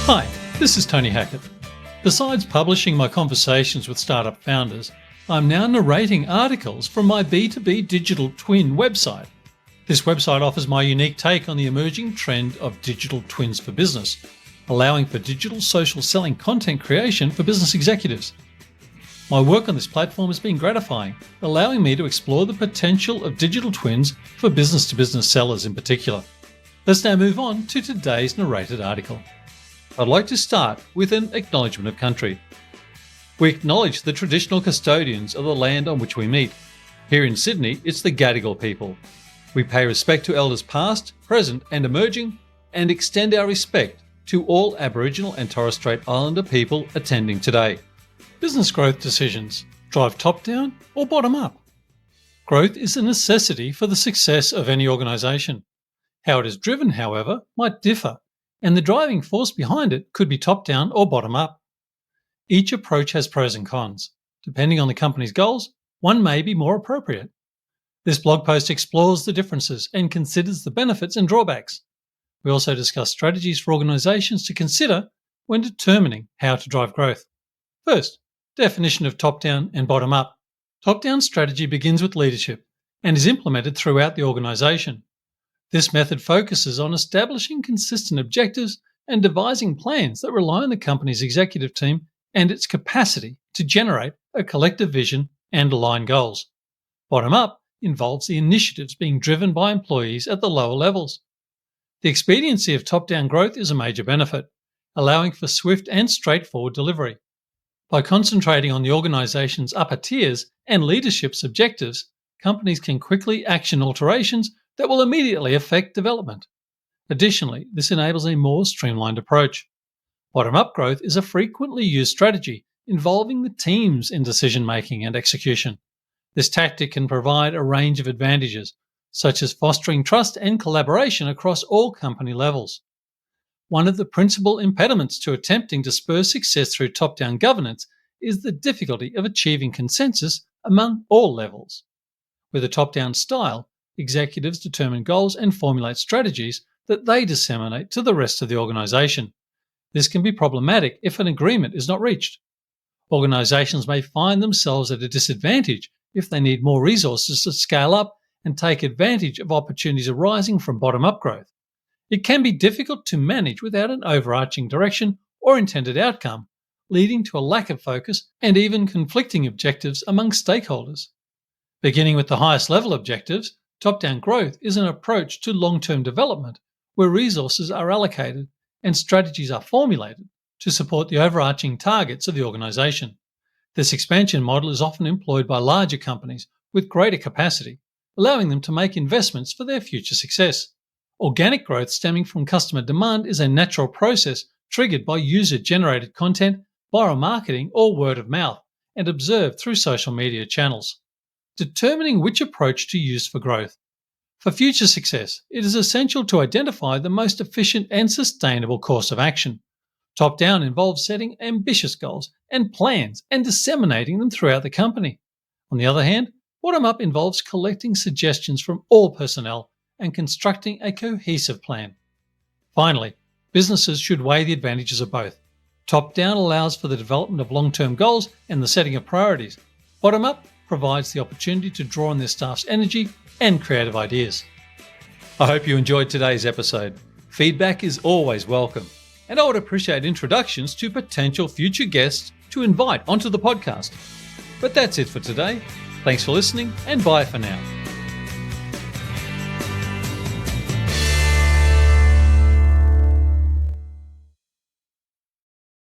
Hi, this is Tony Hackett. Besides publishing my conversations with startup founders, I'm now narrating articles from my B2B digital twin website. This website offers my unique take on the emerging trend of digital twins for business, allowing for digital social selling content creation for business executives. My work on this platform has been gratifying, allowing me to explore the potential of digital twins for business-to-business sellers in particular. Let's now move on to today's narrated article. I'd like to start with an acknowledgement of country. We acknowledge the traditional custodians of the land on which we meet. Here in Sydney, it's the Gadigal people. We pay respect to elders past, present and emerging, and extend our respect to all Aboriginal and Torres Strait Islander people attending today. Business growth decisions drive top-down or bottom-up? Growth is a necessity for the success of any organisation. How it is driven, however, might differ, and the driving force behind it could be top-down or bottom-up. Each approach has pros and cons. Depending on the company's goals, one may be more appropriate. This blog post explores the differences and considers the benefits and drawbacks. We also discuss strategies for organisations to consider when determining how to drive growth. First, definition of top-down and bottom-up. Top-down strategy begins with leadership and is implemented throughout the organisation. This method focuses on establishing consistent objectives and devising plans that rely on the company's executive team and its capacity to generate a collective vision and align goals. Bottom-up involves the initiatives being driven by employees at the lower levels. The expediency of top-down growth is a major benefit, allowing for swift and straightforward delivery. By concentrating on the organisation's upper tiers and leadership's objectives, companies can quickly action alterations that will immediately affect development. Additionally, this enables a more streamlined approach. Bottom-up growth is a frequently used strategy involving the teams in decision-making and execution. This tactic can provide a range of advantages, such as fostering trust and collaboration across all company levels. One of the principal impediments to attempting to spur success through top-down governance is the difficulty of achieving consensus among all levels. With a top-down style, executives determine goals and formulate strategies that they disseminate to the rest of the organisation. This can be problematic if an agreement is not reached. Organisations may find themselves at a disadvantage if they need more resources to scale up and take advantage of opportunities arising from bottom-up growth. It can be difficult to manage without an overarching direction or intended outcome, leading to a lack of focus and even conflicting objectives among stakeholders. Beginning with the highest level objectives, top-down growth is an approach to long-term development where resources are allocated and strategies are formulated to support the overarching targets of the organisation. This expansion model is often employed by larger companies with greater capacity, allowing them to make investments for their future success. Organic growth stemming from customer demand is a natural process triggered by user-generated content, viral marketing or word of mouth, and observed through social media channels. Determining which approach to use for growth. For future success, it is essential to identify the most efficient and sustainable course of action. Top-down involves setting ambitious goals and plans and disseminating them throughout the company. On the other hand, bottom-up involves collecting suggestions from all personnel and constructing a cohesive plan. Finally, businesses should weigh the advantages of both. Top-down allows for the development of long-term goals and the setting of priorities. Bottom-up provides the opportunity to draw on their staff's energy and creative ideas. I hope you enjoyed today's episode. Feedback is always welcome, and I would appreciate introductions to potential future guests to invite onto the podcast. But that's it for today. Thanks for listening, and bye for now.